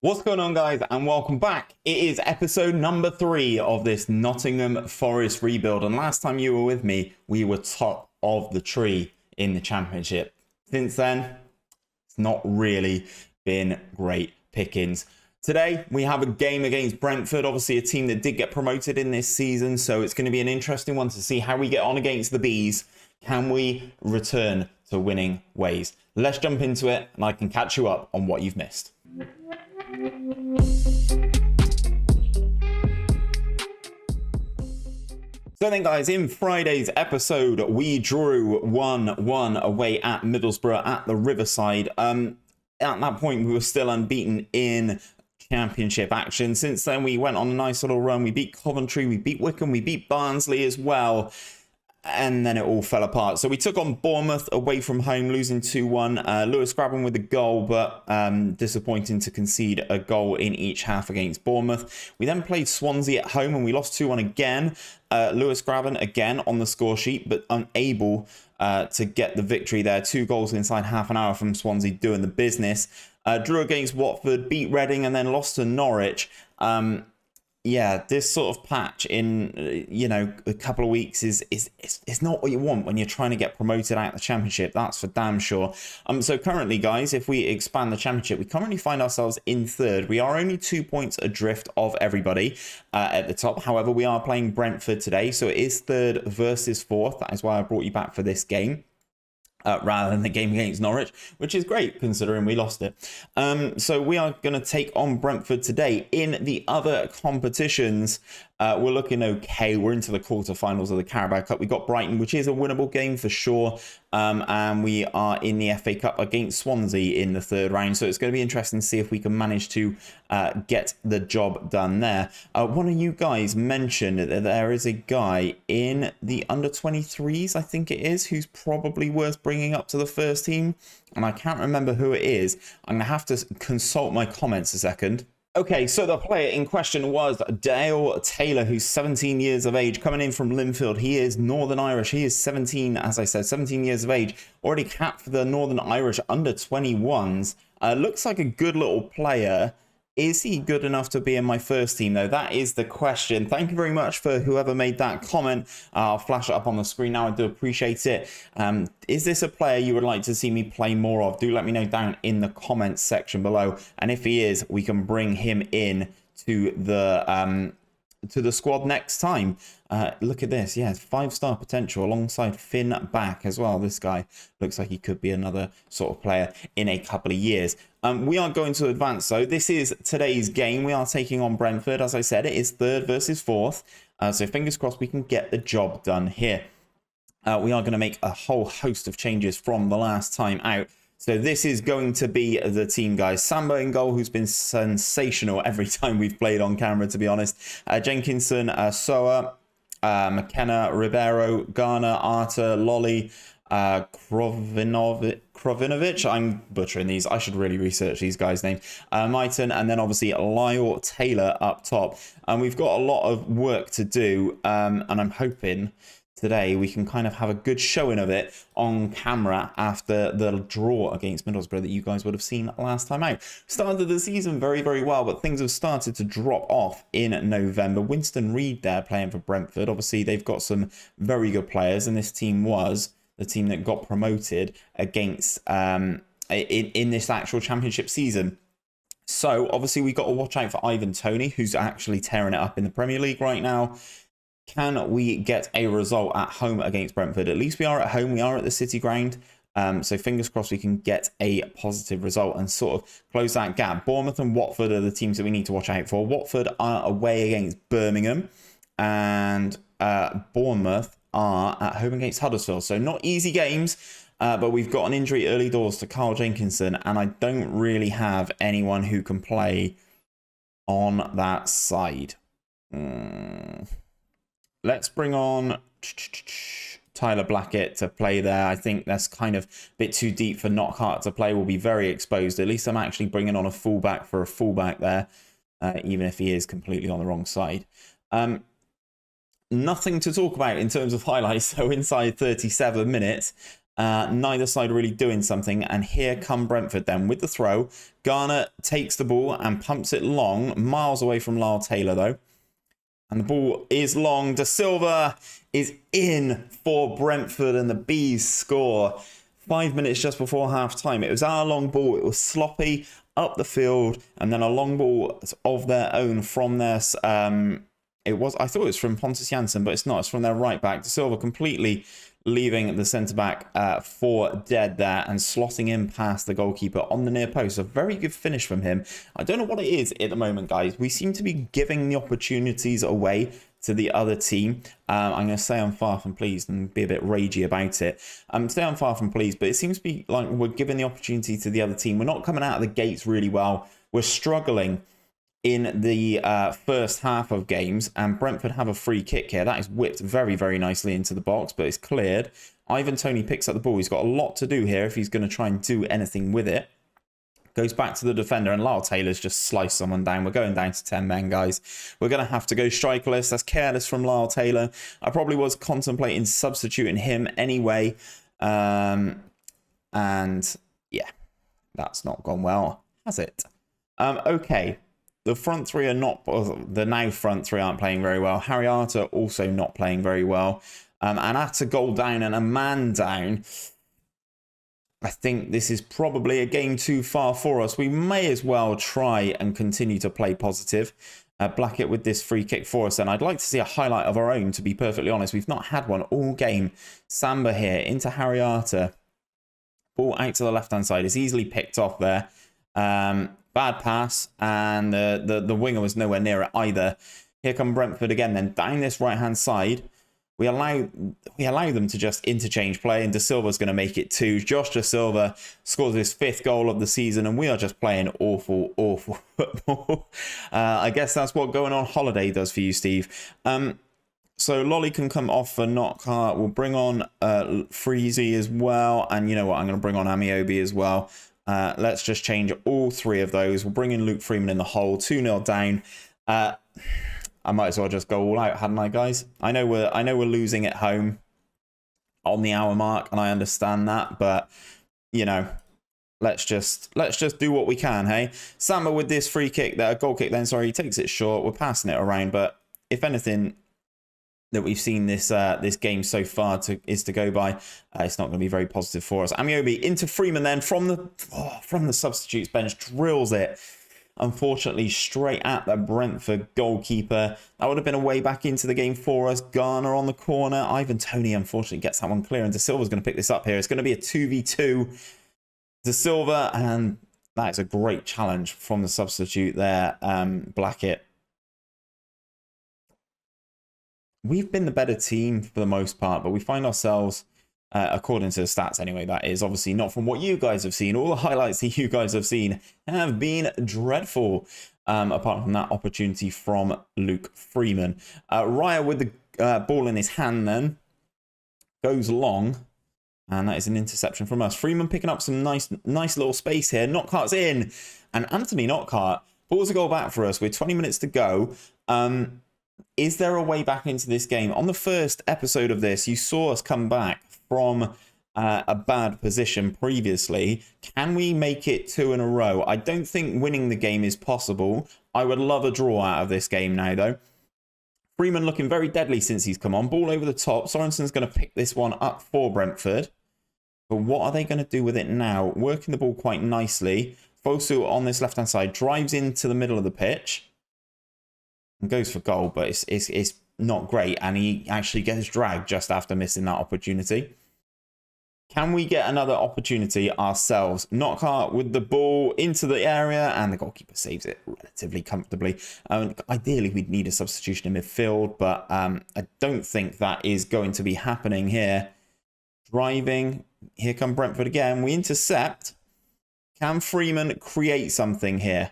What's going on, guys, and welcome back. It is episode number 3 of this Nottingham Forest rebuild, and last time you were with me, we were top of the tree in the championship. Since then, it's not really been great pickings. Today, we have a game against Brentford, obviously a team that did get promoted in this season, so it's going to be an interesting one to see how we get on against the Bees. Can we return to winning ways? Let's jump into it, and I can catch you up on what you've missed. So then, guys, in Friday's episode, we drew 1-1 away at Middlesbrough at the Riverside. At that point, we were still unbeaten in championship action. Since then, we went on a nice little run. We beat Coventry, we beat Wycombe, we beat Barnsley as well. And then it all fell apart. So we took on Bournemouth away from home, losing 2-1. 𝘼𝙗𝙤𝙪 with the goal, but disappointing to concede a goal in each half against Bournemouth. We then played Swansea at home and we lost 2-1 again. 𝘼𝙗𝙤𝙪 again on the score sheet, but unable to get the victory there. 2 goals inside half an hour from Swansea doing the business. Drew against Watford, beat Reading, and then lost to Norwich. Yeah, this sort of patch in, a couple of weeks is not what you want when you're trying to get promoted out of the championship. That's for damn sure. So currently, guys, if we expand the championship, we currently find ourselves in 3rd. We are only 2 points adrift of everybody at the top. However, we are playing Brentford today, so it is 3rd versus 4th. That is why I brought you back for this game. Rather than the game against Norwich, which is great considering we lost it. So we are going to take on Brentford today. In the other competitions, we're looking okay. We're into the quarterfinals of the Carabao Cup. We got Brighton, which is a winnable game for sure. And we are in the FA Cup against Swansea in the 3rd round. So it's going to be interesting to see if we can manage to get the job done there. One of you guys mentioned that there is a guy in the under-23s, I think it is, who's probably worth bringing up to the first team. And I can't remember who it is. I'm going to have to consult my comments a second. Okay, so the player in question was Dale Taylor, who's 17 years of age, coming in from Linfield. He is Northern Irish. He is 17, as I said, 17 years of age. Already capped for the Northern Irish under-21s. Looks like a good little player. Is he good enough to be in my first team, though? That is the question. Thank you very much for whoever made that comment. I'll flash it up on the screen now. I do appreciate it. Is this a player you would like to see me play more of? Do let me know down in the comments section below. And if he is, we can bring him in to the squad next time. Look at this. Yeah, 5-star potential alongside Finn Back as well. This guy looks like he could be another sort of player in a couple of years. We are going to advance, so this is today's game. We are taking on Brentford. As I said, it is 3rd versus 4th. So fingers crossed we can get the job done here. We are going to make a whole host of changes from the last time out. So this is going to be the team, guys. Samba in goal, who's been sensational every time we've played on camera, to be honest. Jenkinson, Soa, McKenna, Ribeiro, Garner, Arter, Lolly, Krovinovic. I'm butchering these. I should really research these guys' names. 𝘼𝙗𝙤𝙪, and then obviously 𝘼𝙗𝙗𝙪 up top. And we've got a lot of work to do, and I'm hoping today we can kind of have a good showing of it on camera after the draw against Middlesbrough that you guys would have seen last time out. Started the season very, very well, but things have started to drop off in November. Winston Reid there playing for Brentford. Obviously, they've got some very good players, and this team was the team that got promoted against in this actual championship season. So obviously we've got to watch out for Ivan Toney, who's actually tearing it up in the Premier League right now. Can we get a result at home against Brentford? At least we are at home. We are at the City Ground. So fingers crossed we can get a positive result and sort of close that gap. Bournemouth and Watford are the teams that we need to watch out for. Watford are away against Birmingham, and Bournemouth are at home against Huddersfield. So not easy games, but we've got an injury early doors to Carl Jenkinson, and I don't really have anyone who can play on that side. Let's bring on Tyler Blackett to play there. I think that's kind of a bit too deep for Knockaert to play. Will be very exposed. At least I'm actually bringing on a fullback for a fullback there, even if he is completely on the wrong side. Nothing to talk about in terms of highlights. So inside 37 minutes, Neither side really doing something, and here come Brentford then with the throw. 𝘼𝙗𝙤 takes the ball and pumps it long, miles away from 𝘼𝙗𝙗 though. And the ball is long. 𝘼𝙗𝙗 is in for Brentford, and the Bees score 5 minutes just before half-time. It was our long ball. It was sloppy up the field, and then a long ball of their own from their... I thought it was from Pontus Jansson, but it's not. It's from their right back. 𝘼𝙗𝙗 completely leaving the centre-back for dead there and slotting in past the goalkeeper on the near post. A very good finish from him. I don't know what it is at the moment, guys. We seem to be giving the opportunities away to the other team. I'm going to say I'm far from pleased and be a bit ragey about it. Say I'm far from pleased, but it seems to be like we're giving the opportunity to the other team. We're not coming out of the gates really well. We're struggling in the first half of games, and Brentford have a free kick here. That is whipped very, very nicely into the box, but it's cleared. Ivan Toney picks up the ball. He's got a lot to do here if he's going to try and do anything with it. Goes back to the defender, and 𝘼𝙗𝙗's just sliced someone down. We're going down to 10 men, guys. We're going to have to go strikerless. That's careless from 𝘼𝙗𝙗. I probably was contemplating substituting him anyway. And yeah, that's not gone well, has it? Okay. The front three are not, the now front three aren't playing very well. 𝘼𝙗𝙗 also not playing very well. And at a goal down and a man down, I think this is probably a game too far for us. We may as well try and continue to play positive. Blackett with this free kick for us. And I'd like to see a highlight of our own, to be perfectly honest. We've not had one all game. Samba here into 𝘼𝙗𝙗. Ball out to the left-hand side. It's easily picked off there. Bad pass, and the winger was nowhere near it either. Here come Brentford again, then down this right-hand side. We allow them to just interchange play, and 𝘼𝙗𝙗's going to make it 2. Josh 𝘼𝙗𝙗 scores his 5th goal of the season, and we are just playing awful, awful football. I guess that's what going on holiday does for you, Steve. So Lolly can come off for Knockhart. We'll bring on Freezy as well, and you know what? I'm going to bring on Amiobie as well. Let's just change all 3 of those. We'll bring in Luke Freeman in the hole. 2-0 down. I might as well just go all out, hadn't I, guys? I know we're losing at home on the hour mark, and I understand that, but you know, let's just do what we can, hey? Samba with this free kick there, goal kick then, sorry, he takes it short. We're passing it around, but if anything that we've seen this game so far is to go by, it's not going to be very positive for us. Amiobie into Freeman then from the substitutes bench, drills it, unfortunately straight at the Brentford goalkeeper. That would have been a way back into the game for us. 𝘼𝙗𝙗 on the corner. Ivan Toney unfortunately gets that one clear, and 𝘼𝙗𝙗's going to pick this up here. It's going to be a 2v2. 𝘼𝙗𝙗, and that is a great challenge from the substitute there, Blackett. We've been the better team for the most part, but we find ourselves, according to the stats anyway, that is obviously not from what you guys have seen. All the highlights that you guys have seen have been dreadful, apart from that opportunity from Luke Freeman. Raya with the ball in his hand then, goes long, and that is an interception from us. Freeman picking up some nice little space here. Knockhart's in, and Anthony Knockhart pulls a goal back for us with 20 minutes to go. Is there a way back into this game? On the first episode of this, you saw us come back from a bad position previously. Can we make it 2 in a row? I don't think winning the game is possible. I would love a draw out of this game now, though. Freeman looking very deadly since he's come on. Ball over the top. Sorensen's going to pick this one up for Brentford. But what are they going to do with it now? Working the ball quite nicely. Fosu on this left-hand side drives into the middle of the pitch and goes for goal, but it's not great, and he actually gets dragged just after missing that opportunity. Can we get another opportunity ourselves? Knockhart with the ball into the area, and the goalkeeper saves it relatively comfortably. Ideally, we'd need a substitution in midfield, but I don't think that is going to be happening here. Driving. Here come Brentford again. We intercept. Can Freeman create something here?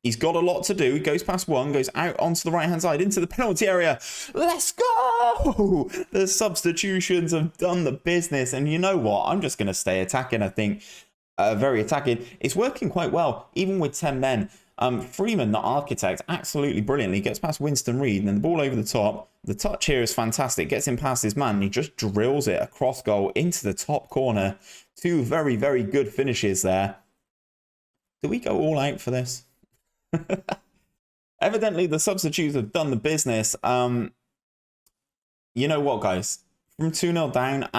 He's got a lot to do. He goes past one, goes out onto the right-hand side, into the penalty area. Let's go! The substitutions have done the business. And you know what? I'm just going to stay attacking, I think. Very attacking. It's working quite well, even with 10 men. Freeman, the architect, absolutely brilliantly gets past Winston Reid, and then the ball over the top. The touch here is fantastic. Gets him past his man, and he just drills it across goal into the top corner. Two very, very good finishes there. Do we go all out for this? Evidently, the substitutes have done the business. You know what, guys? From 2-0 down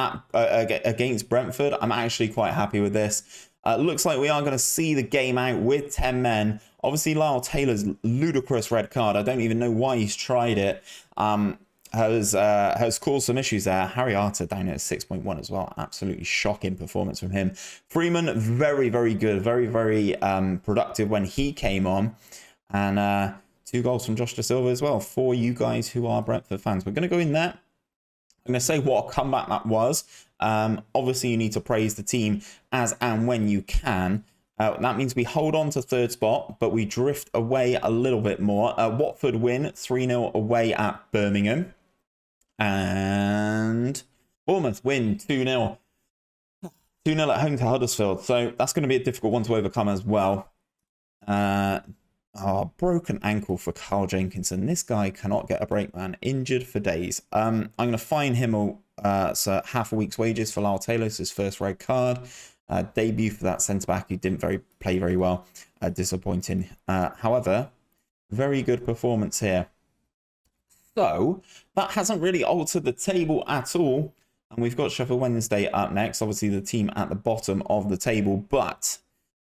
against Brentford, I'm actually quite happy with this. Looks like we are going to see the game out with 10 men. Obviously, Lyle Taylor's ludicrous red card, I don't even know why he's tried it, has caused some issues there. 𝘼𝙗𝙤𝙪 down at 6.1 as well. Absolutely shocking performance from him. Freeman, very, very good. Very, very productive when he came on. And 2 goals from Josh Da Silva as well for you guys who are Brentford fans. We're going to go in there. I'm going to say what a comeback that was. Obviously, you need to praise the team as and when you can. That means we hold on to 3rd spot, but we drift away a little bit more. Watford win 3-0 away at Birmingham. And Bournemouth win 2-0. 2-0 at home to Huddersfield. So that's going to be a difficult one to overcome as well. Broken ankle for Carl Jenkinson. This guy cannot get a break, man. Injured for days. I'm going to fine him so half a week's wages for Lyle Taylor. It's his first red card. Debut for that centre-back who didn't play very well. Disappointing. However, very good performance here. So, that hasn't really altered the table at all. And we've got Sheffield Wednesday up next. Obviously, the team at the bottom of the table. But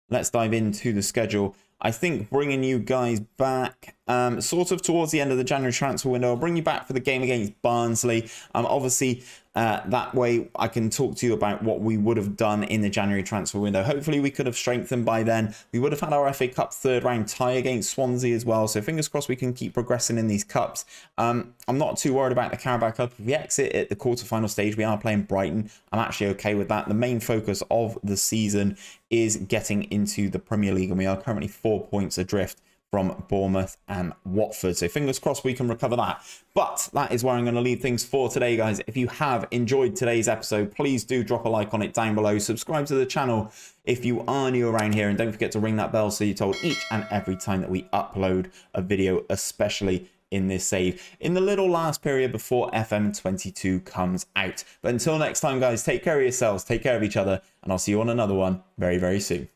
let's dive into the schedule. I think bringing you guys back sort of towards the end of the January transfer window. I'll bring you back for the game against Barnsley. Obviously, that way I can talk to you about what we would have done in the January transfer window. Hopefully, we could have strengthened by then. We would have had our FA Cup 3rd round tie against Swansea as well. So fingers crossed we can keep progressing in these cups. I'm not too worried about the Carabao Cup. If we exit at the quarterfinal stage, we are playing Brighton. I'm actually okay with that. The main focus of the season is getting into the Premier League, and we are currently 4 points adrift from Bournemouth and Watford. So fingers crossed we can recover that. But that is where I'm going to leave things for today, guys. If you have enjoyed today's episode, please do drop a like on it down below. Subscribe to the channel if you are new around here. And don't forget to ring that bell so you're told each and every time that we upload a video, especially in this save, in the little last period before FM22 comes out. But until next time, guys, take care of yourselves, take care of each other, and I'll see you on another one very, very soon.